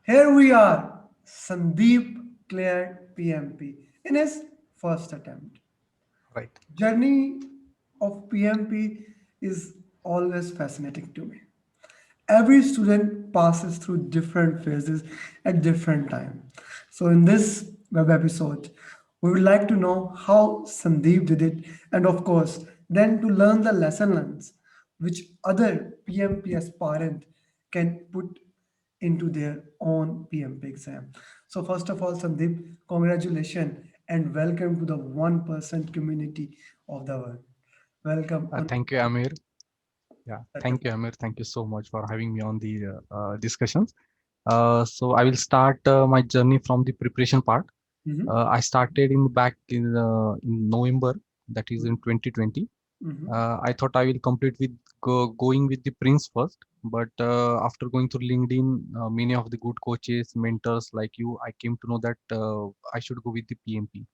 Here we are, Sandeep cleared PMP in his first attempt. Right. Journey of PMP is always fascinating to me. Every student passes through different phases at different time. So in this web episode, we would like to know how Sandeep did it, and of course, then to learn the lesson learned which other PMP aspirant can put into their own PMP exam. So first of all, Sandeep, congratulations and welcome to the 1% community of the world. Welcome on Thank you, Amir. Yeah, thank you, Amir. Thank you so much for having me on the discussions. So I will start my journey from the preparation part. Mhm, I started in back in November, that is in 2020. mhm. I thought I will complete with going with the Prince first, but after going through LinkedIn, many of the good coaches, mentors like you, I came to know that I should go with the PMP.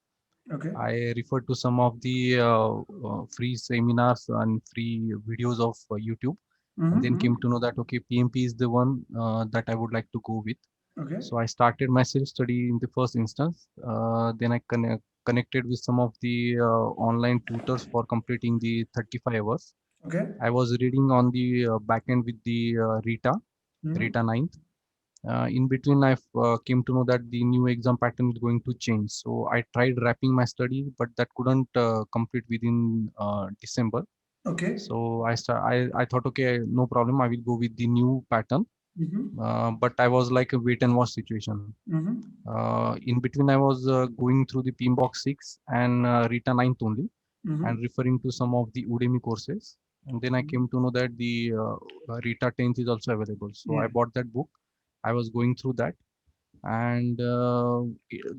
Okay. I referred to some of the free seminars and free videos of YouTube, and then Mm-hmm. came to know that okay, PMP is the one that I would like to go with. Okay. So I started my self study in the first instance. Then I connected with some of the online tutors for completing the 35 hours. Okay. I was reading on the back end with the Mm-hmm. Rita 9th. In between, I came to know that the new exam pattern is going to change. So I tried wrapping my study, but that couldn't complete within December. Okay. So I thought, okay, no problem. I will go with the new pattern. Mm-hmm. But I was like a wait and watch situation. Mm-hmm. In between, I was going through the Pimbox 6 and Rita 9th only, Mm-hmm. and referring to some of the Udemy courses. And then I came to know that the Rita 10th is also available. So I Yeah. bought that book. I was going through that, and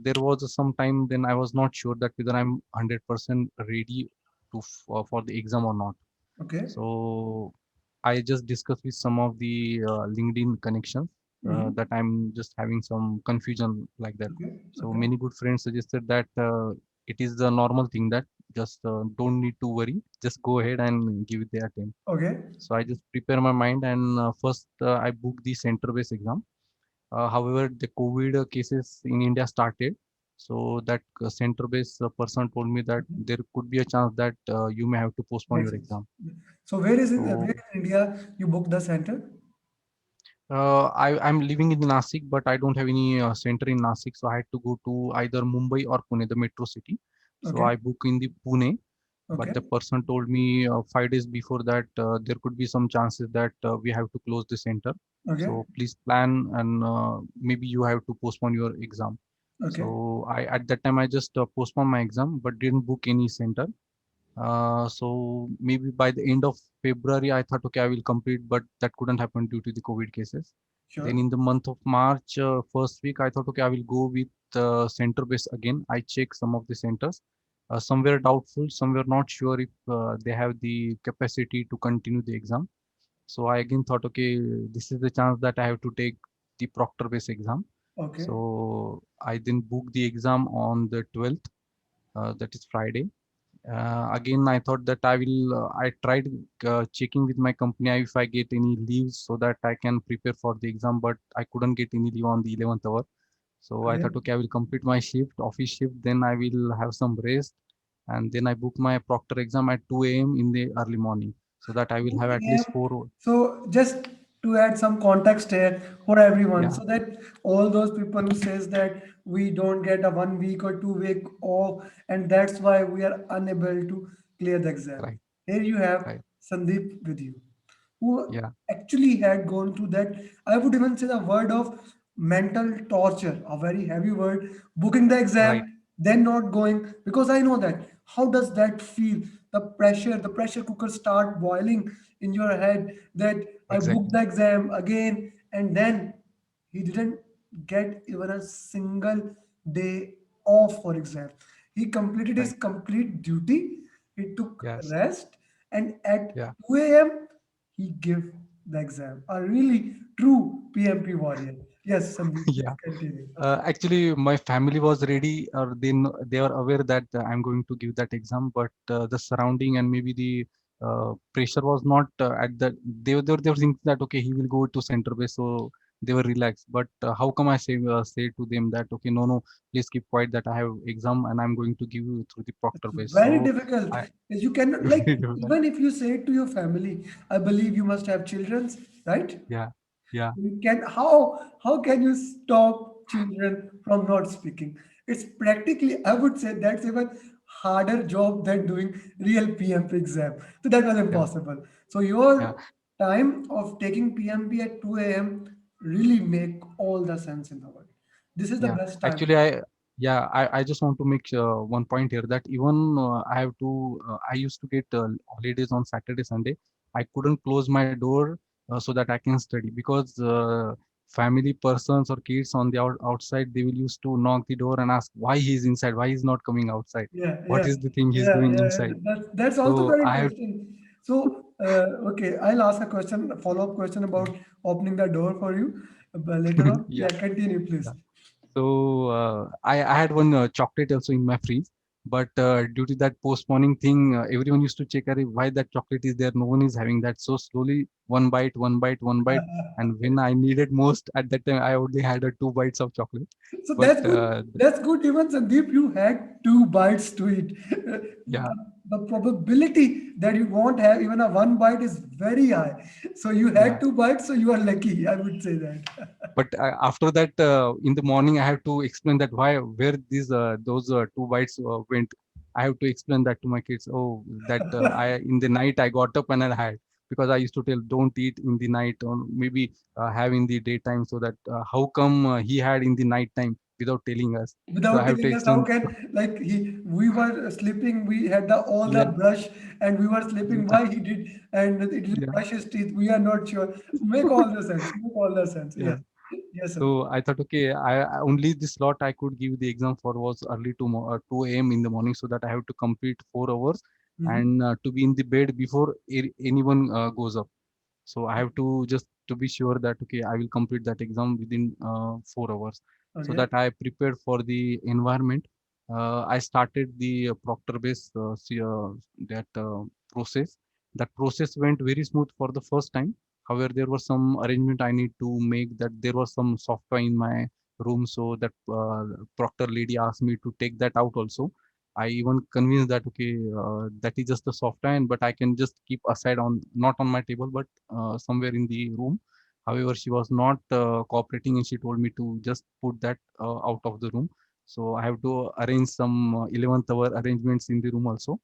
there was some time then I was not sure that whether I'm 100% ready to for the exam or not. Okay. So I just discussed with some of the LinkedIn connections Mm-hmm. that I'm just having some confusion like that. Okay. So Okay. many good friends suggested that it is the normal thing that just don't need to worry, just go ahead and give it the attempt. Okay. So I just prepare my mind, and first I booked the center based exam. However, the COVID cases in India started. So that center-based person told me that there could be a chance that you may have to postpone Makes your sense. exam. So where So in India you booked the center? I'm living in Nasik, but I don't have any center in Nasik. So I had to go to either Mumbai or Pune, the metro city. So Okay. I book in the Pune, but Okay. the person told me 5 days before that there could be some chances that we have to close the center. Okay. So please plan, and maybe you have to postpone your exam. Okay. So I at that time I just postponed my exam, but didn't book any center. So maybe by the end of February, I thought, okay, I will complete, but that couldn't happen due to the COVID cases. Then Sure. in the month of March, first week, I thought, okay, I will go with center base again. I check some of the centers. Some were doubtful, some were not sure if they have the capacity to continue the exam. So I again thought, okay, this is the chance that I have to take the proctor base exam. Okay. So I then booked the exam on the 12th, that is Friday. Again, I thought that I tried checking with my company if I get any leaves so that I can prepare for the exam, but I couldn't get any leave on the 11th hour. So I Okay. thought, okay, I will complete my shift, office shift, then I will have some rest. And then I book my proctor exam at 2 a.m. in the early morning so that I will have at 2 least a.m. four. So just to add some context here for everyone, Yeah, so that all those people who says that we don't get a 1 week or 2 week off, and that's why we are unable to clear the exam. right, Here you have right. Sandeep with you, who Yeah, actually had gone through that. I would even say the word of mental torture, a very heavy word, booking the exam, right, then not going, because I know that. How does that feel? The pressure cooker start boiling in your head that I booked exactly. the exam again, and then he didn't get even a single day off for exam. He completed his Right. complete duty. He took Yes. rest, and at Yeah. 2 a.m. he gave the exam. A really true PMP warrior. Yes, Sandeep, please Yeah. continue. Actually, my family was ready, or they were aware that I'm going to give that exam, but the surrounding and maybe the pressure was not at that. They were thinking that okay, he will go to center base, so they were relaxed. But how come I say to them that okay, no, no, please keep quiet, that I have exam and I'm going to give you through the proctor base. Very So difficult. I You cannot, like, even if you say it to your family, I believe you must have children, right? yeah, yeah, You can, how can you stop children from not speaking? It's practically, I would say that's even harder job than doing real PMP exam. So that was yeah, impossible. So yeah. your time of taking PMP at 2 a.m. really make all the sense in the world. This is the Yeah, best time. actually, I just want to make one point here that even I used to get holidays on Saturday, Sunday. I couldn't close my door so that I can study because family persons or kids on the outside, they will used to knock the door and ask why he's inside, why he's not coming outside, Yeah, what yeah, is the thing he's yeah, doing yeah. inside. That's also So very I have, interesting. So, okay, I'll ask a question, a follow-up question about opening the door for you later on. yeah. Yeah, continue, Yeah. please. So I had one chocolate also in my fridge, but due to that postponing thing, everyone used to check why that chocolate is there. No one is having that. So slowly, one bite, one bite, one bite, and when I needed most at that time, I only had 2 bites of chocolate. So But that's good. That's good. Even Sandeep, you had two bites to eat. yeah, The probability that you won't have even a one bite is very high. So you had yeah. two bites, so you are lucky. I would say that. But after that, in the morning, I have to explain that where these those 2 bites went. I have to explain that to my kids. Oh, that I in the night I got up and I had, because I used to tell don't eat in the night, or maybe have in the daytime, so that how come he had in the night time without telling us. So I Without have to telling us how explain. can, like, we were sleeping, we had the all the Yeah, brush, and we were sleeping, yeah, why he did, and he didn't yeah, brush his teeth, we are not sure. Make all the sense, make all the sense. yeah. Yes, yes, Sandeep. So I thought, okay, only the slot I could give the exam for was early to 2 a.m. in the morning, so that I have to complete 4 hours Mhm. and to be in the bed before anyone goes up. So I have to just to be sure that okay, I will complete that exam within 4 hours. So Okay. that I prepared for the environment. I started the proctor base that process. That process went very smooth for the first time. However, there was some arrangement I need to make, that there was some software in my room, so that proctor lady asked me to take that out also. I even convinced that okay, that is just the software, but I can just keep aside on, not on my table, but somewhere in the room. However, she was not cooperating, and she told me to just put that out of the room. So I have to arrange some 11th hour arrangements in the room also.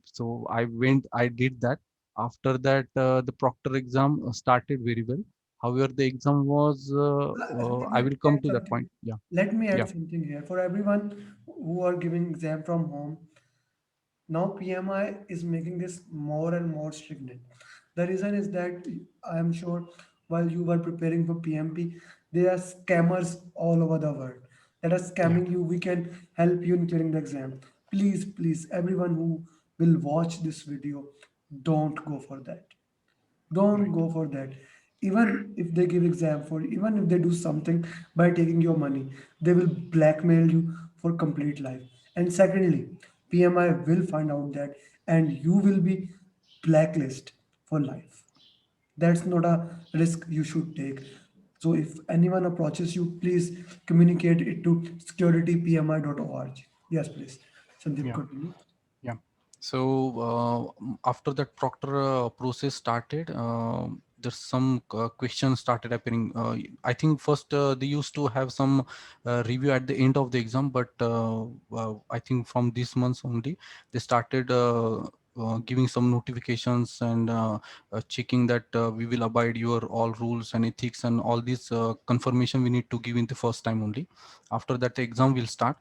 So I did that. After that, the proctor exam started very well. However, the exam was, Let I me will come add to that point. something. Yeah, Let me yeah, add something here for everyone who are giving exam from home. Now PMI is making this more and more stringent. The reason is that I am sure while you were preparing for PMP, there are scammers all over the world that are yeah, scamming you. We can help you in clearing the exam. Please, please, everyone who will watch this video, don't go for that. Don't right, go for that. Even if they give exam for, even if they do something by taking your money, they will blackmail you for complete life. And secondly, PMI will find out that, and you will be blacklist for life. That's not a risk you should take. So if anyone approaches you, please communicate it to securitypmi.org. Yes, please. Sandeep, yeah. continue. Yeah. So after that proctor process started, there's some questions started appearing. I think first they used to have some review at the end of the exam, but I think from this month only they started giving some notifications and checking that we will abide your all rules and ethics and all this confirmation we need to give in the first time only. After that, the exam will start.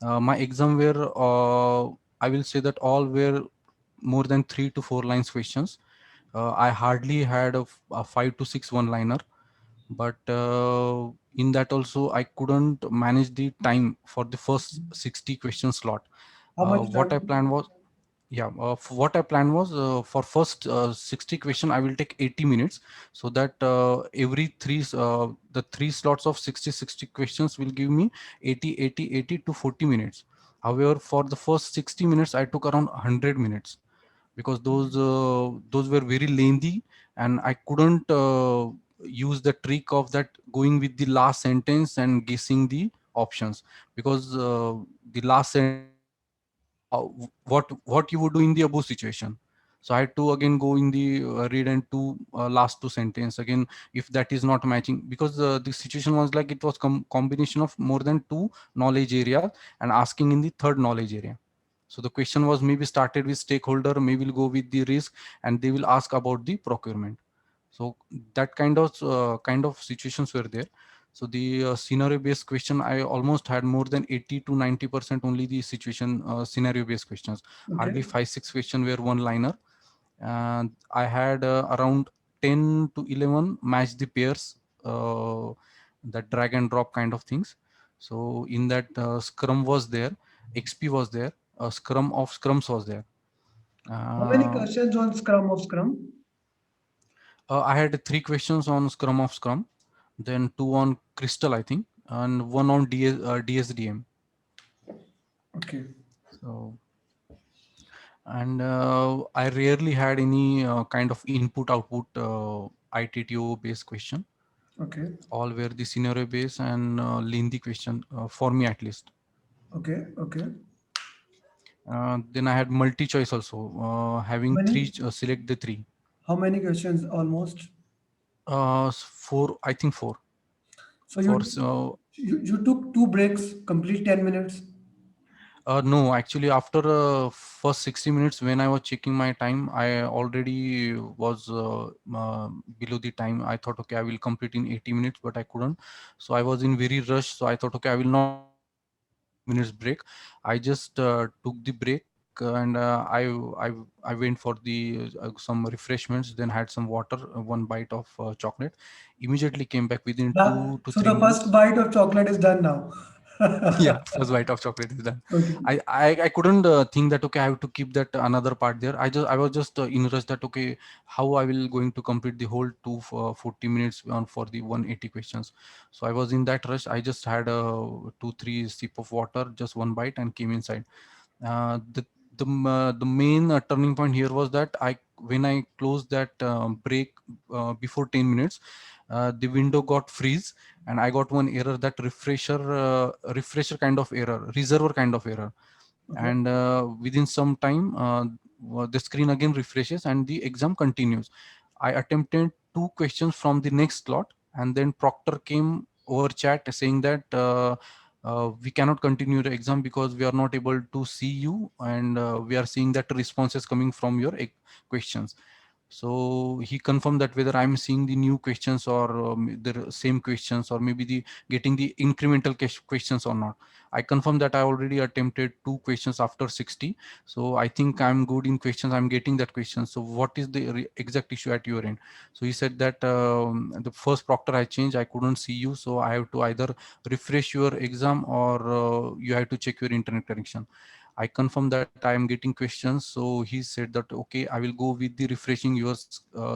My exam were I will say that all were more than 3 to 4 lines questions. I hardly had a 5 to 6 one-liner, but in that also I couldn't manage the time for the first 60 question slot. How much What I time? planned was, yeah, what I planned was for first 60 question I will take 80 minutes, so that the three slots of 60 questions will give me 80 to 40 minutes. However, for the first 60 minutes I took around 100 minutes, because those were very lengthy, and I couldn't use the trick of that going with the last sentence and guessing the options, because the last sentence will tell you what you would do in the above situation. So I had to again go in the read and two last two sentence again, if that is not matching, because the situation was like it was combination of more than two knowledge areas and asking in the third knowledge area. So the question was maybe started with stakeholder, maybe we'll go with the risk, and they will ask about the procurement. So that kind of situations were there. So the scenario based question, I almost had more than 80 to 90% only the situation scenario based questions. Okay. Hardly 5 6 question were one liner, and I had around 10 to 11 match the pairs, that drag and drop kind of things. So in that, scrum was there, XP was there, scrum of scrums was there. How many uh, questions on Scrum of Scrum? I had three questions on Scrum of Scrum, then two on Crystal, I think, and one on DSDM. Okay. So, and I rarely had any kind of input output ITTO based question. Okay. All were the scenario based and lengthy question, for me at least. Okay. Okay. Then I had multi choice also, How having many? three, select the three. How many questions almost? Four, I think four. So For you took two breaks, complete 10 minutes. No, actually, after first 60 minutes, when I was checking my time, I already was below the time. I thought, okay, I will complete in 80 minutes, but I couldn't. So I was in very rush. So I thought, okay, I will not take the 30 minutes break. I just took the break, and I went for the some refreshments, then had some water, one bite of chocolate. Immediately came back within Now, two to so three the first minutes. bite of chocolate is done now. Yeah, first bite of chocolate is done. Okay. I couldn't think that okay, I have to keep that another part there. I was just in rush that okay, how I will going to complete the whole 40 minutes on for the 180 questions. So I was in that rush. I just had a 2 3 sip of water, just one bite, and came inside. The main turning point here was that I when I closed that break before 10 minutes, the window got freeze, and I got one error, that refresher kind of error, reservoir kind of error. Okay. And within some time, the screen again refreshes and the exam continues. I attempted two questions from the next slot, and then proctor came over chat saying that we cannot continue the exam because we are not able to see you, and we are seeing that responses coming from your questions. So he confirmed that whether I'm seeing the new questions or the same questions, or maybe the getting the incremental questions or not. I confirmed that I already attempted two questions after 60. So I think I'm good in questions. I'm getting that question. So what is the exact issue at your end? So he said that the first proctor I changed, I couldn't see you. So I have to either refresh your exam, or you have to check your internet connection. I confirmed that I am getting questions. So he said that, okay, I will go with the refreshing your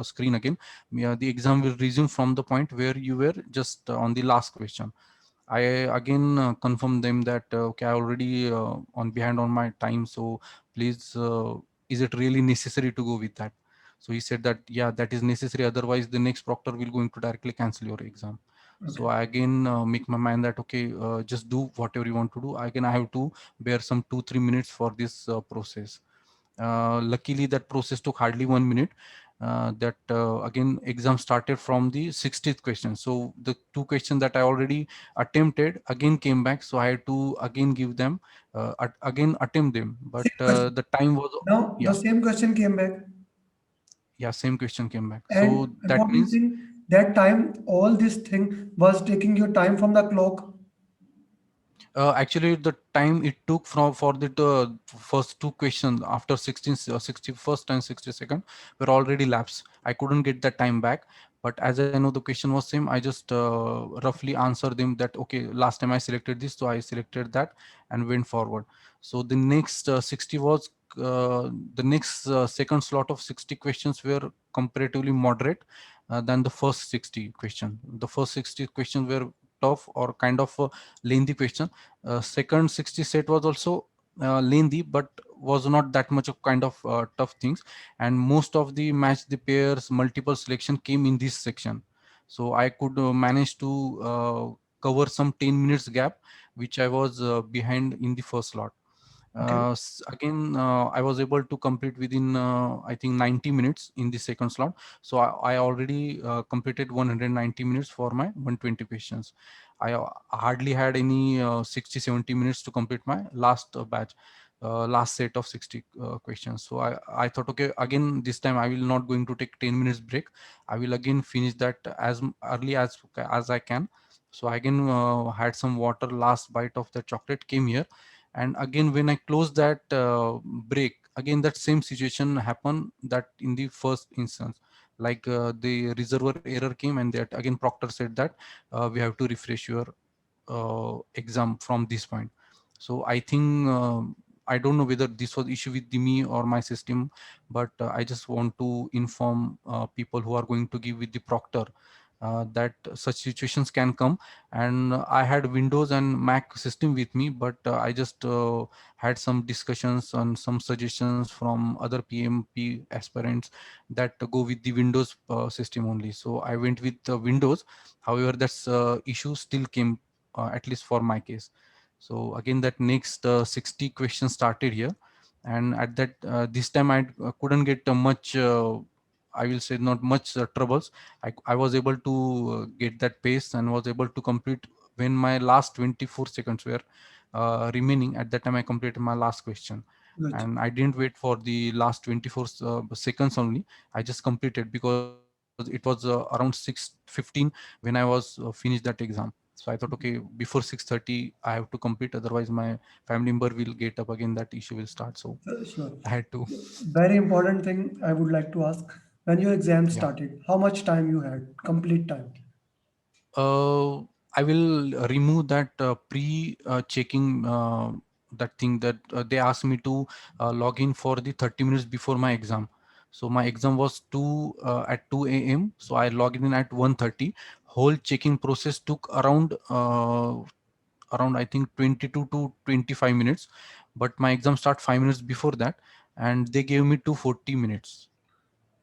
screen again. Yeah, the exam will resume from the point where you were just on the last question. I again confirmed them that, okay, I already on behind on my time. So please, is it really necessary to go with that? So he said that, yeah, that is necessary. Otherwise, the next proctor will going to directly cancel your exam. So Okay. I again make my mind that, okay, just do whatever you want to do. Again, I have to bear some 2 3 minutes for this process. Luckily, that process took hardly 1 minute. That again, exam started from the 60th question. So the two questions that I already attempted again came back. So I had to again give them, again attempt them. But Same question. the time was, Now the yeah, same question came back. yeah, same question came back. So And that what do you means, think that time all this thing was taking your time from the clock? actually, the time it took from for the first two questions after 16, 61st and 62nd were already lapsed. I couldn't get that time back. But as I know the question was same, I just roughly answer them that, okay, last time I selected this, so I selected that and went forward. So the next 60 was the next second slot of 60 questions were comparatively moderate than the first 60 question. The first 60 questions were tough or kind of lengthy question. Second 60 set was also lengthy, but was not that much of kind of tough things. And most of the match the pairs multiple selection came in this section. So I could manage to cover some 10 minutes gap which I was behind in the first slot. Okay, Again, I was able to complete within I think 90 minutes in the second slot. So I already completed 190 minutes for my 120 questions. I hardly had any 60 70 minutes to complete my last batch, last set of 60 questions. So I thought, okay, again this time I will not going to take 10 minutes break. I will again finish that as early as I can. So I again had some water, last bite of the chocolate, came here, and again when I close that break, again that same situation happened that in the first instance. Like the reservoir error came, and that again proctor said that we have to refresh your exam from this point. So I think I don't know whether this was issue with the me or my system, but I just want to inform people who are going to give with the proctor that such situations can come. And I had Windows and Mac system with me, but I just had some discussions and some suggestions from other PMP aspirants that go with the Windows system only. So I went with Windows. However, that's issue still came, at least for my case. So again, that next 60 questions started here, and at that this time I couldn't get much. I will say not much troubles. I was able to get that pace and was able to complete when my last 24 seconds were remaining. At that time, I completed my last question, good. and I didn't wait for the last 24 seconds only. I just completed because it was around 6:15 when I was finished that exam. So I thought, okay, before 6:30 I have to complete, otherwise my family member will get up again, that issue will start. So Sure. I had to. Very important thing I would like to ask. When your exam Yeah. started, how much time you had? Complete time. Uh, I will remove that pre-checking that thing that they asked me to log in for the 30 minutes before my exam. So my exam was 2 a.m. So I logged in at 1:30. Whole checking process took around I think 22 to 25 minutes, but my exam start 5 minutes before that, and they gave me 240 minutes.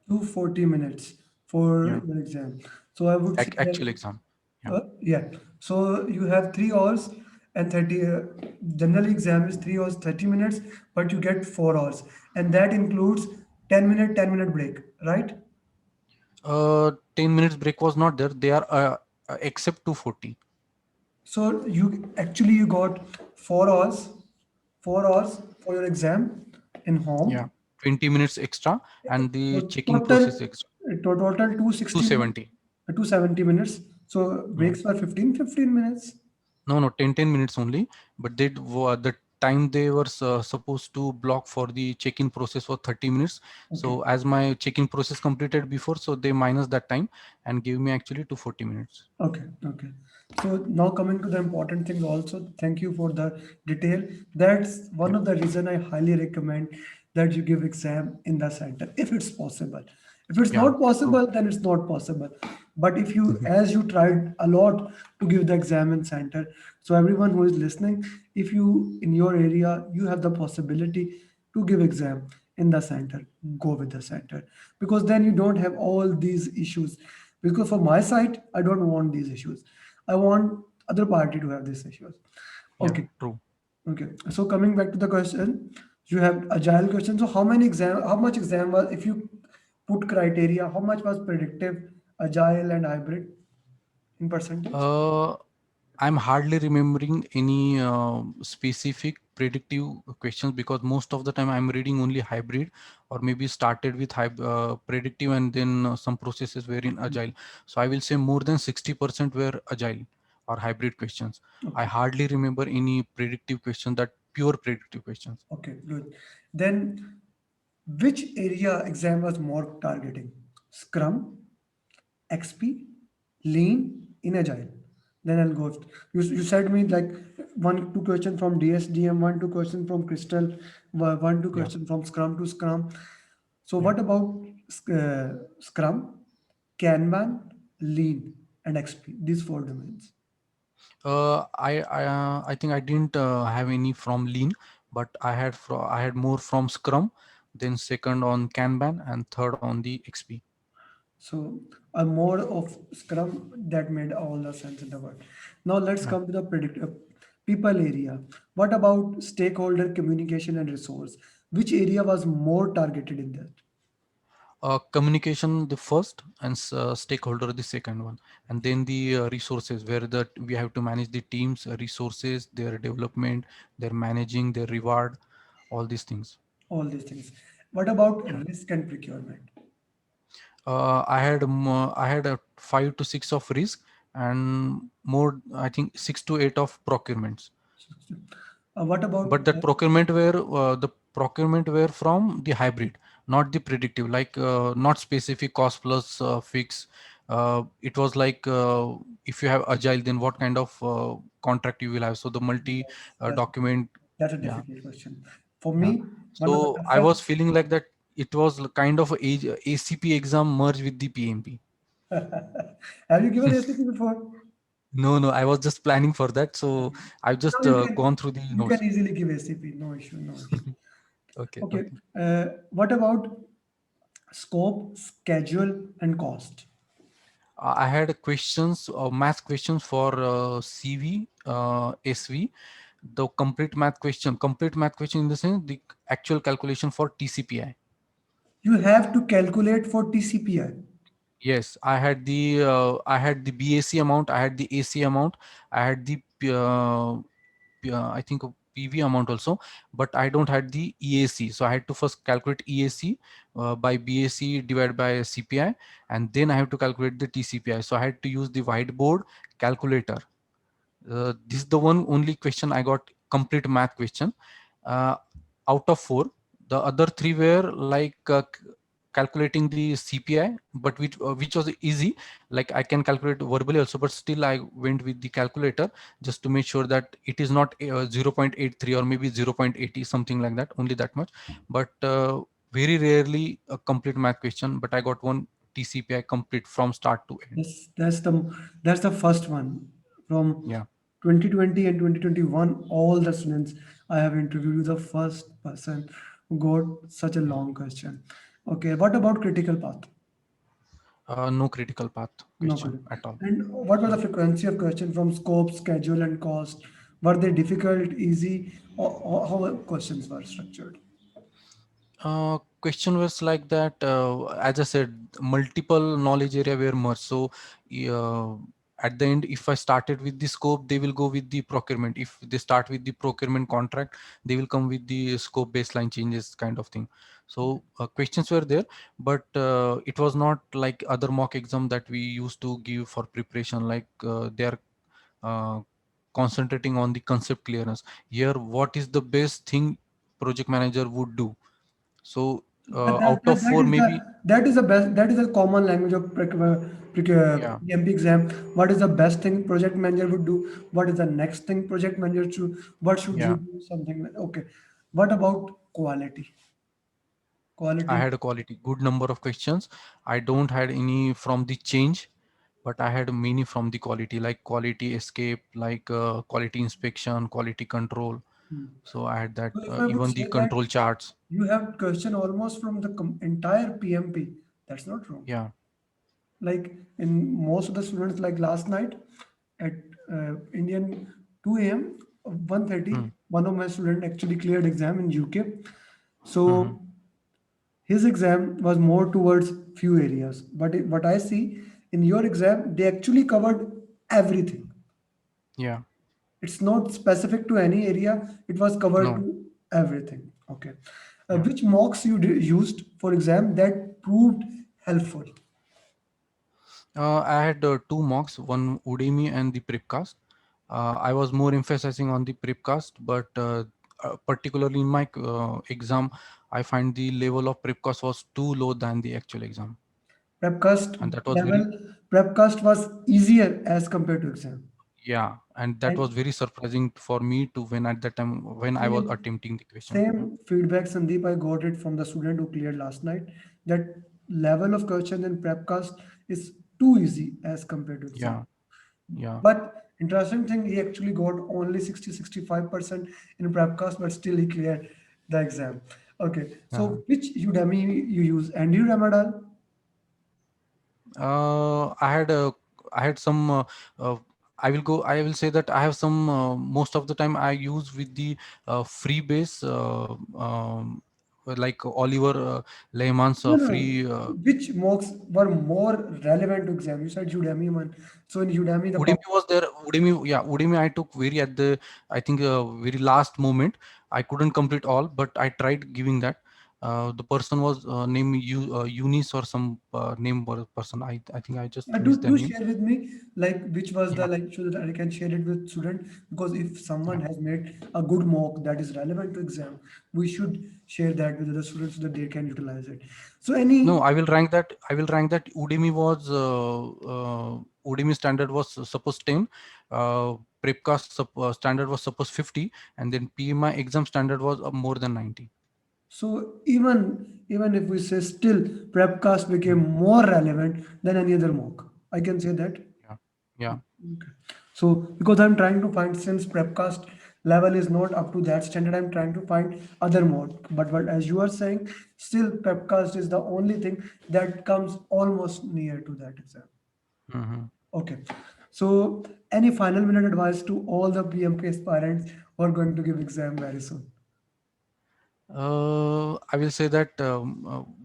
240 minutes for Yeah, your exam. So I would say actual that, exam. Yeah. yeah. So you have 3 hours and 30. General exam is 3 hours, 30 minutes, but you get 4 hours. And that includes 10 minute break, right? 10 minutes break was not there. They are except 240. So you got 4 hours, 4 hours for your exam in Yeah, home. 20 minutes extra, and the So checking total, process extra, total 260, 270. 270 minutes. So Yeah. breaks were 15 minutes. No, no, 10 minutes only. But the time they were supposed to block for the check-in process was 30 minutes. Okay, So as my check-in process completed before, so they minus that time and gave me actually to 40 minutes. okay. So now coming to the important things also, thank you for the detail. That's Yeah. one of the reason I highly recommend that you give exam in the center if it's possible. If it's Yeah, not true. possible, then it's not possible. But if you, Mhm. as you tried a lot to give the exam in center, so everyone who is listening, if you in your area you have the possibility to give exam in the center, go with the center because then you don't have all these issues. Because for my side, I don't want these issues. I want other party to have these issues. Yeah, Okay, true. okay. So coming back to the question, you have agile question. So how much exam was, if you put criteria, how much was predictive, agile and hybrid in percentage? Uh, I'm hardly remembering any specific predictive questions, because most of the time I'm reading only hybrid, or maybe started with predictive, and then some processes were in agile. So I will say more than 60% were agile or hybrid questions. I Okay, hardly remember any predictive question, that pure predictive questions. okay, good. Then which area exam was more targeting? Scrum, XP, Lean, in Agile. Then I'll go. You said me like one, two question from DSDM, one, two question from Crystal, one, two Yeah, question from Scrum to Scrum. So yeah. what about Scrum, Kanban, Lean, and XP? These four domains. I think I didn't have any from Lean, but I had more from Scrum, then second on Kanban, and third on the XP. So a mode of Scrum that made all the sense in the world. Now let's Yeah. come to the people area. What about stakeholder communication and resource? Which area was more targeted in that? Communication the first, and stakeholder the second one, and then the resources where that we have to manage the teams, resources, their development, their managing, their reward, all these things. All these things. What about Yeah. risk and procurement? I had a 5 to 6 of risk, and more, I think 6 to 8 of procurements. What about But that procurement were from the hybrid, not the predictive, like not specific cost plus fix. It was like if you have agile, then what kind of contract you will have. So the multi that's, document. that's a Yeah. difficult question. For Yeah. me, one of the So I was toughest. feeling like that it was kind of ACP exam merged with the PMP. Have you given ACP before? No, no, I was just planning for that. So Okay. I've Now just gone through the you can notes. easily give ACP. No issue. No issue. Okay, Okay. okay. What about scope, schedule, and cost? I had questions, math questions for CV, SV, the complete math question in the sense the actual calculation for TCPI. You have to calculate for TCPI. Yes, I had the BAC amount, I had the AC amount, I had the I think a PV amount also, but I don't had the EAC. So I had to first calculate EAC by BAC divided by CPI, and then I have to calculate the TCPI. So I had to use the whiteboard calculator. This is the one only question I got complete math question uh, out of four. The other three were like calculating the CPI, but which was easy. Like I can calculate verbally also, but still I went with the calculator just to make sure that it is not 0.83 or maybe 0.80, something like that, only that much. But very rarely a complete math question, but I got one TCPI complete from start to end. That's the first one from Yeah. 2020 and 2021. All the students I have interviewed, the first person who got such a long question. Okay, what about critical path? No critical path No question good. at all. And what was Yeah. the frequency of question from scope, schedule, and cost? Were they difficult, easy, or how questions were structured? Question was like that. As I said, multiple knowledge area were merged. So uh, at the end, if I started with the scope, they will go with the procurement. If they start with the procurement contract, they will come with the scope baseline changes kind of thing. So questions were there, but it was not like other mock exam that we used to give for preparation. Like they are uh, concentrating on the concept clearance. Here, what is the best thing project manager would do? So That, that, out of that, that four, is the maybe. that is the best, that is the common language of Yeah, PMP exam. What is the best thing project manager would do? What is the next thing project manager should? What should you yeah. do? Something like okay. What about quality? I Quality. had a quality good number of questions. I don't had any from the change, but I had many from the quality, like quality escape, like quality inspection, quality control. Hmm. So I had that So if I would even the say that control charts. you have question almost from the entire PMP, that's not wrong. Yeah. Like in most of the students, like last night at Indian 2 a.m. 1:30, Hmm. one of my student actually cleared exam in UK. Hmm. So his exam was more towards few areas. But what I see in your exam, they actually covered everything. Yeah. It's not specific to any area. It was covered No. to everything. Okay. Yeah. Which mocks you used for exam that proved helpful? I had two mocks, one Udemy and the Prepcast. I was more emphasizing on the Prepcast, but particularly in my exam, I find the level of Prepcast was too low than the actual exam, Prepcast and that was very. level, Prepcast was easier as compared to exam. Yeah, and that was And very surprising for me to when at that time when I was same, attempting the question. Yeah, same feedback, Sandeep, I got it from the student who cleared last night. That level of question in Prepcast is too easy as compared to exam. yeah, yeah. But interesting thing, he actually got only 65% in Prepcast, but still he cleared the exam. Okay, Yeah. so which Udemy you use? And you Ramadan? I had I had some. I will go. I will say that I have some. Most of the time, I use with the free base, like Oliver Lehman's No, no, no. free. Which mocks were more relevant to exam? You said Udemy one. So in Udemy, the Udemy was there. Udemy, yeah, Udemy. I took very at the. I think very last moment. I couldn't complete all, but I tried giving that. The person was named Eunice or some name person. I think I just do missed the do name. share with me like which was the Yeah. like so that I can share it with student because if Yeah. someone has made a good mock that is relevant to exam, we should share that with other students so that they can utilize it. So No, any I will rank that. I will rank that Udemy was Udemy standard was supposed 10, Prepcast standard was supposed 50, and then PMI exam standard was more than 90. so even if we say still prepcast became Mm. more relevant than any other mock, I can say that. Yeah, yeah. Okay. So, because I'm trying to find since Prepcast level is not up to that standard, I'm trying to find other mode. But as you are saying, still Prepcast is the only thing that comes almost near to that exam. Mhm. Okay. So, any final minute advice to all the PMP aspirants who are going to give exam very soon? I will say that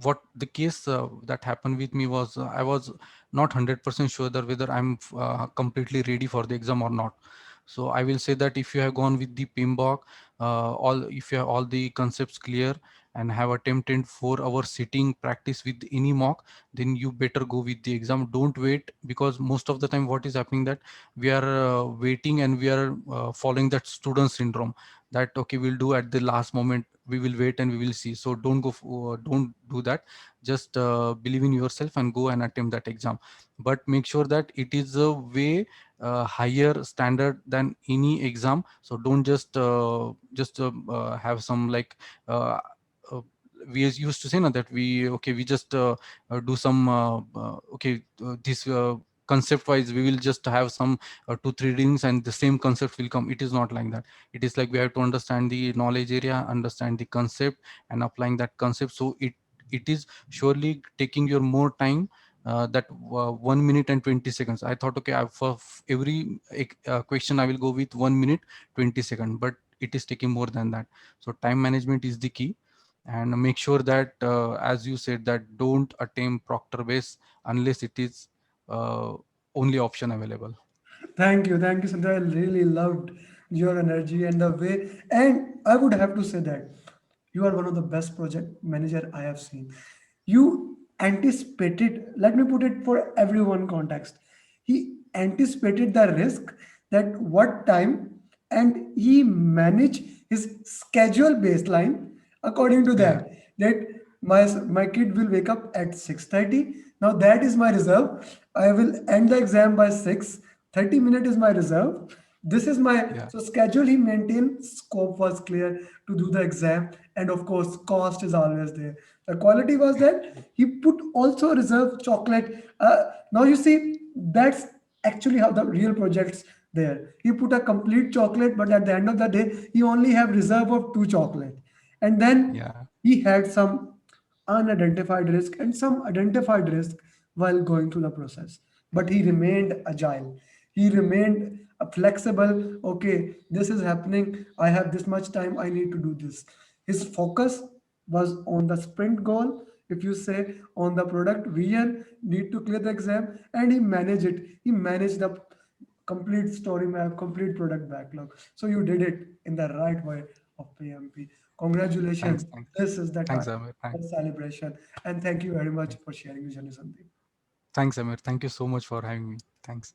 what the case that happened with me was I was not 100% sure that whether I'm completely ready for the exam or not. So I will say that if you have gone with the PMBOK, all if you have all the concepts clear and have attempted 4 hour sitting practice with any mock, then you better go with the exam. Don't wait, because most of the time what is happening that we are waiting and we are following that student syndrome, that okay, we'll do at the last moment, we will wait and we will see. So don't go don't do that. Just believe in yourself and go and attempt that exam, but make sure that it is a way higher standard than any exam. So don't just have some like uh, uh, we used to say now that we okay, we just do some okay, this concept wise we will just have some 2 3 readings and the same concept will come. It is not like that. It is like we have to understand the knowledge area, understand the concept, and applying that concept. So it is surely taking your more time. That 1 minute and 20 seconds, I thought okay, for every question I will go with 1 minute 20 seconds, but it is taking more than that. So time management is the key. And make sure that as you said, that don't attempt proctor base unless it is uh, only option available. Thank you, Sandra. I really loved your energy and the way. And I would have to say that you are one of the best project manager I have seen. You anticipated, let me put it for everyone context. He anticipated the risk that what time and he managed his schedule baseline according to Yeah, that my kid will wake up at 6:30. Now that is my reserve. I will end the exam by 6. 30 minute is my reserve. This is my yeah, so schedule he maintained, scope was clear to do the exam, and of course cost is always there. The quality was that he put also reserve chocolate. Now you see that's actually how the real projects there. He put a complete chocolate, but at the end of the day, he only have reserve of 2 chocolate. And then yeah, he had some unidentified risk and some identified risk while going through the process. But he remained agile. He remained flexible. Okay, this is happening. I have this much time. I need to do this. His focus was on the sprint goal. If you say on the product vision, need to clear the exam, and he managed it. He managed the complete story map, complete product backlog. So you did it in the right way of PMP. thanks, Congratulations. thanks, This is the thanks, time Amir. of celebration. And thank you very much for sharing your journey, Sandeep. Thanks, Amir. Thank you so much for having me. Thanks.